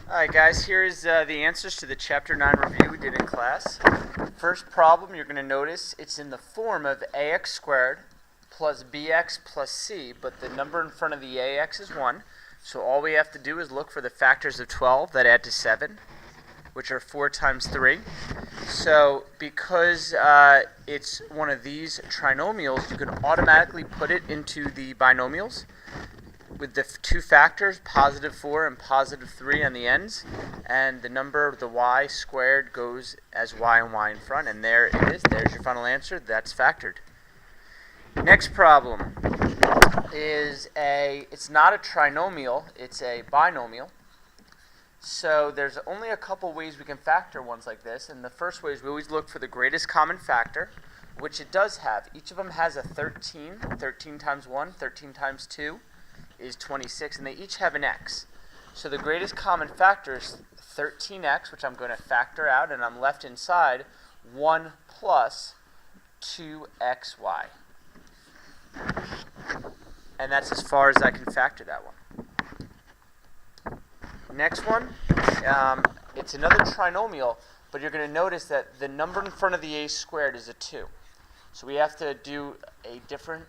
Alright guys, here's the answers to the Chapter 9 review we did in class. First problem, you're going to notice it's in the form of ax squared plus bx plus c, but the number in front of the ax is 1. So all we have to do is look for the factors of 12 that add to 7, which are 4 times 3. So because it's one of these trinomials, you can automatically put it into the binomials with the two factors, positive 4 and positive 3 on the ends, and the number, the y squared, goes as y and y in front, and there it is. There's your final answer. That's factored. Next problem is it's not a trinomial, it's a binomial. So there's only a couple ways we can factor ones like this, and the first way is we always look for the greatest common factor, which it does have. Each of them has a 13. 13 times 1, 13 times 2 is 26, and they each have an x. So the greatest common factor is 13x, which I'm going to factor out, and I'm left inside 1 plus 2xy. And that's as far as I can factor that one. Next one, it's another trinomial, but you're going to notice that the number in front of the a squared is a 2. So we have to do a different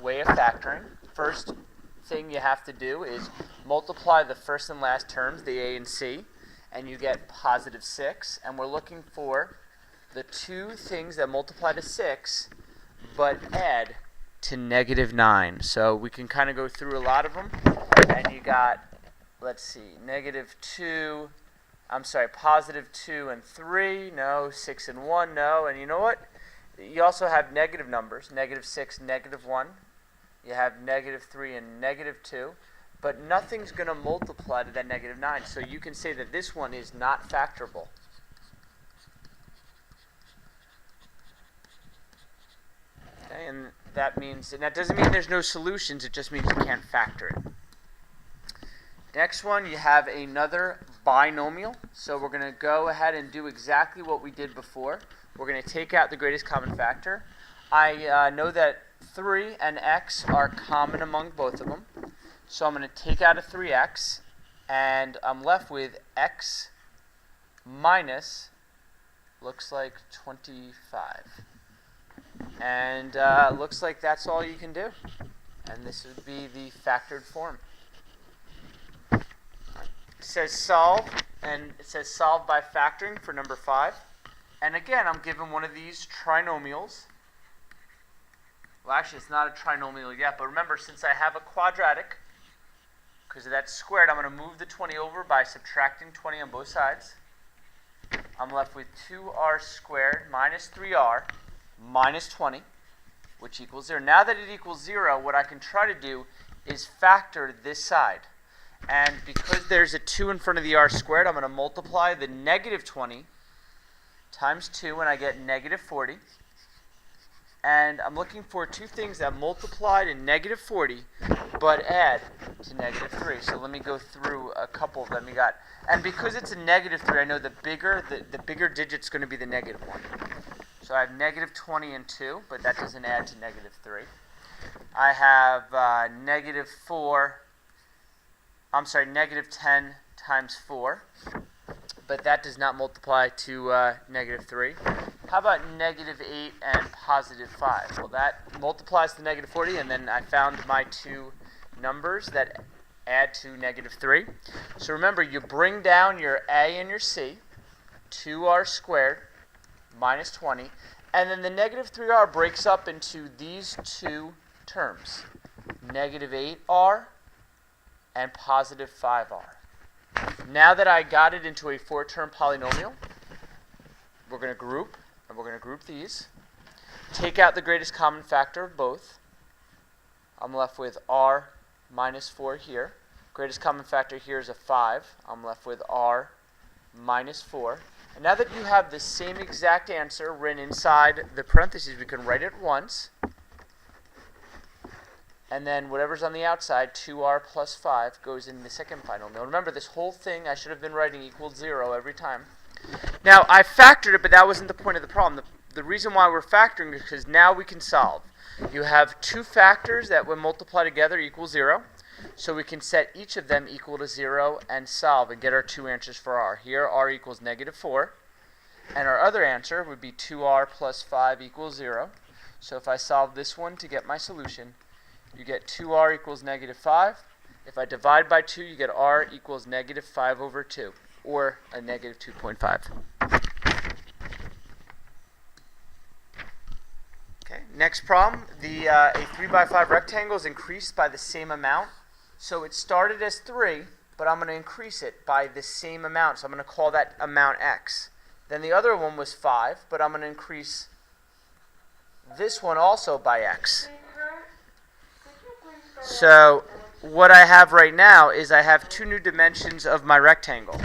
way of factoring. First thing you have to do is multiply the first and last terms, the a and c, and you get positive 6. And we're looking for the two things that multiply to 6 but add to negative 9. So we can kind of go through a lot of them. And you got, let's see, positive 2 and 3, no, 6 and 1, no. And you know what? You also have negative numbers, negative 6, negative 1. You have negative 3 and negative 2, but nothing's going to multiply to that negative 9. So you can say that this one is not factorable. Okay, and that means, and that doesn't mean there's no solutions, it just means you can't factor it. Next one, you have another binomial. So we're going to go ahead and do exactly what we did before. We're going to take out the greatest common factor. I know that 3 and x are common among both of them. So I'm going to take out a 3x, and I'm left with x minus, looks like 25. And looks like that's all you can do. And this would be the factored form. It says solve, and it says solve by factoring for number 5. And again, I'm given one of these trinomials. Well, actually, it's not a trinomial yet, but remember, since I have a quadratic, because of that squared, I'm going to move the 20 over by subtracting 20 on both sides. I'm left with 2r squared minus 3r minus 20, which equals 0. Now that it equals 0, what I can try to do is factor this side. And because there's a 2 in front of the r squared, I'm going to multiply the negative 20 times 2, and I get negative 40. And I'm looking for two things that multiply to negative 40 but add to negative 3. So let me go through a couple of them. You got, and because it's a negative 3, I know the bigger digit's going to be the negative 1. So I have negative 20 and 2, but that doesn't add to negative 3. I have negative 10 times 4, but that does not multiply to negative 3. How about negative 8 and positive 5? Well, that multiplies to negative 40, and then I found my two numbers that add to negative 3. So remember, you bring down your a and your c, 2r squared minus 20, and then the negative 3r breaks up into these two terms, negative 8r and positive 5r. Now that I got it into a 4-term polynomial, we're going to group, and we're going to group these. Take out the greatest common factor of both. I'm left with r minus 4 here. Greatest common factor here is a 5. I'm left with r minus 4. And now that you have the same exact answer written inside the parentheses, we can write it once. And then whatever's on the outside, 2r plus 5, goes in the second binomial. Remember, this whole thing I should have been writing equals 0 every time. Now, I factored it, but that wasn't the point of the problem. The reason why we're factoring is because now we can solve. You have two factors that when multiplied together equal 0. So we can set each of them equal to 0 and solve and get our two answers for r. Here r equals -4, and our other answer would be 2r plus 5 equals 0. So if I solve this one to get my solution, you get 2r equals -5. If I divide by 2, you get r equals -5 over 2, or a -2.5. Okay, next problem. A 3 by 5 rectangle is increased by the same amount. So it started as 3, but I'm going to increase it by the same amount. So I'm going to call that amount x. Then the other one was 5, but I'm going to increase this one also by x. So what I have right now is I have two new dimensions of my rectangle.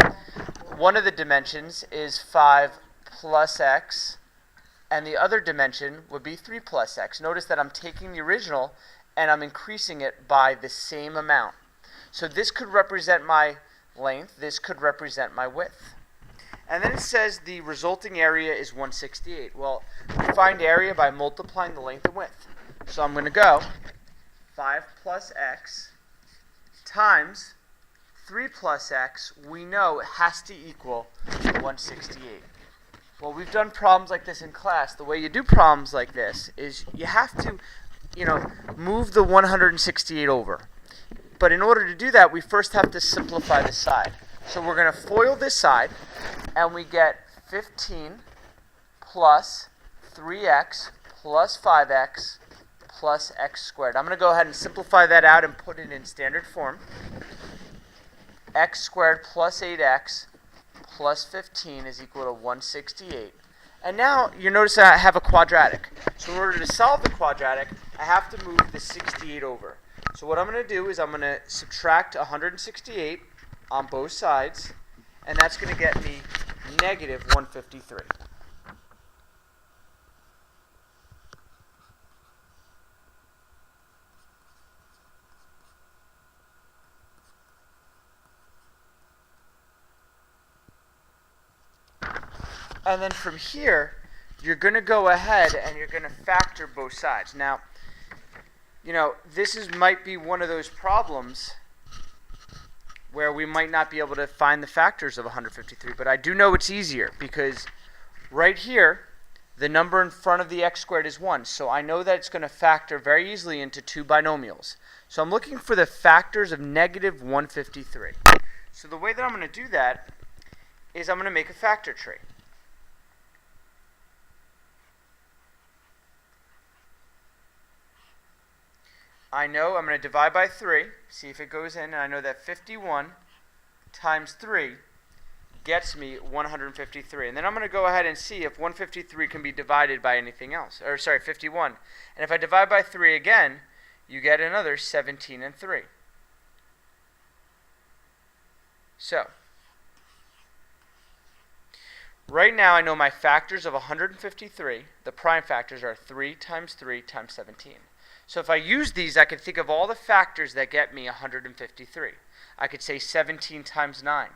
One of the dimensions is 5 plus x, and the other dimension would be 3 plus x. Notice that I'm taking the original and I'm increasing it by the same amount. So this could represent my length, this could represent my width. And then it says the resulting area is 168. Well, we find area by multiplying the length and width. So I'm going to go 5 plus x times 3 plus x. We know it has to equal 168. Well, we've done problems like this in class. The way you do problems like this is you have to, move the 168 over. But in order to do that, we first have to simplify this side. So we're going to FOIL this side, and we get 15 plus 3x plus 5x plus x squared. I'm going to go ahead and simplify that out and put it in standard form. X squared plus 8x plus 15 is equal to 168. And now you notice that I have a quadratic. So in order to solve the quadratic, I have to move the 68 over. So what I'm going to do is I'm going to subtract 168 on both sides, and that's going to get me -153. And then from here, you're going to go ahead and you're going to factor both sides. Now, this might be one of those problems where we might not be able to find the factors of 153, but I do know it's easier because right here, the number in front of the x squared is 1. So I know that it's going to factor very easily into two binomials. So I'm looking for the factors of -153. So the way that I'm going to do that is I'm going to make a factor tree. I know I'm going to divide by 3, see if it goes in, and I know that 51 times 3 gets me 153. And then I'm going to go ahead and see if 153 can be divided by anything else. Or sorry, 51. And if I divide by 3 again, you get another 17 and 3. So, right now I know my factors of 153, the prime factors are 3 times 3 times 17. So if I use these, I can think of all the factors that get me 153. I could say 17 times 9.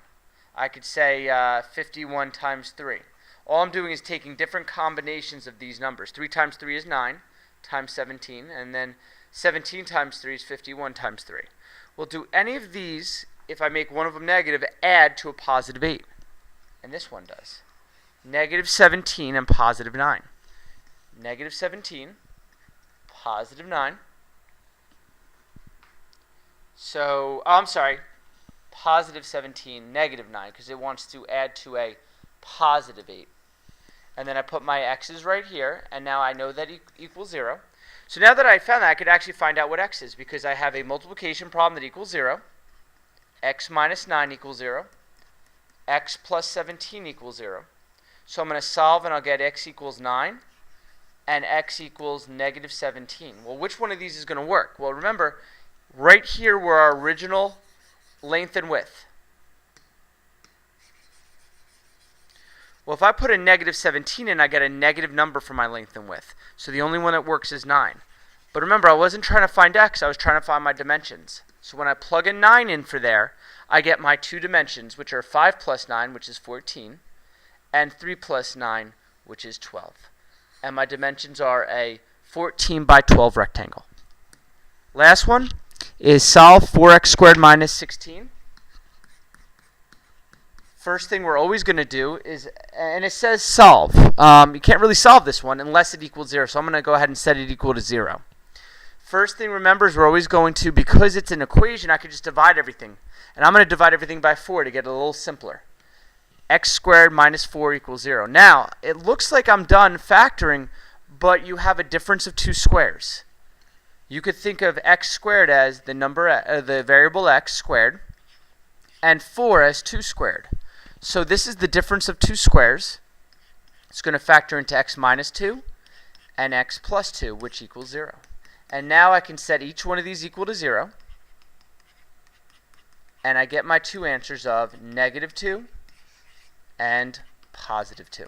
I could say 51 times 3. All I'm doing is taking different combinations of these numbers. 3 times 3 is 9 times 17, and then 17 times 3 is 51 times 3. Well, do any of these, if I make one of them negative, add to a positive 8? And this one does. -17 and +9. -17, +9. So, I'm sorry, +17, -9, because it wants to add to a +8. And then I put my x's right here, and now I know that equals 0. So now that I found that, I could actually find out what x is, because I have a multiplication problem that equals 0, x minus 9 equals 0, x plus 17 equals 0. So I'm going to solve, and I'll get x equals 9. And x equals -17. Well, which one of these is going to work? Well, remember, right here were our original length and width. Well, if I put a -17 in, I get a negative number for my length and width. So the only one that works is 9. But remember, I wasn't trying to find x, I was trying to find my dimensions. So when I plug a 9 in for there, I get my two dimensions, which are 5 plus 9, which is 14, and 3 plus 9, which is 12. And my dimensions are a 14 by 12 rectangle. Last one is solve 4x squared minus 16. First thing we're always going to do is, and it says solve. You can't really solve this one unless it equals 0, so I'm going to go ahead and set it equal to 0. First thing, remember, is we're always going to, because it's an equation, I could just divide everything. And I'm going to divide everything by 4 to get it a little simpler. X squared minus 4 equals 0. Now, it looks like I'm done factoring, but you have a difference of 2 squares. You could think of x squared as the variable x squared, and 4 as 2 squared. So this is the difference of 2 squares. It's going to factor into x minus 2 and x plus 2, which equals 0. And now I can set each one of these equal to 0. And I get my two answers of negative 2 and positive 2.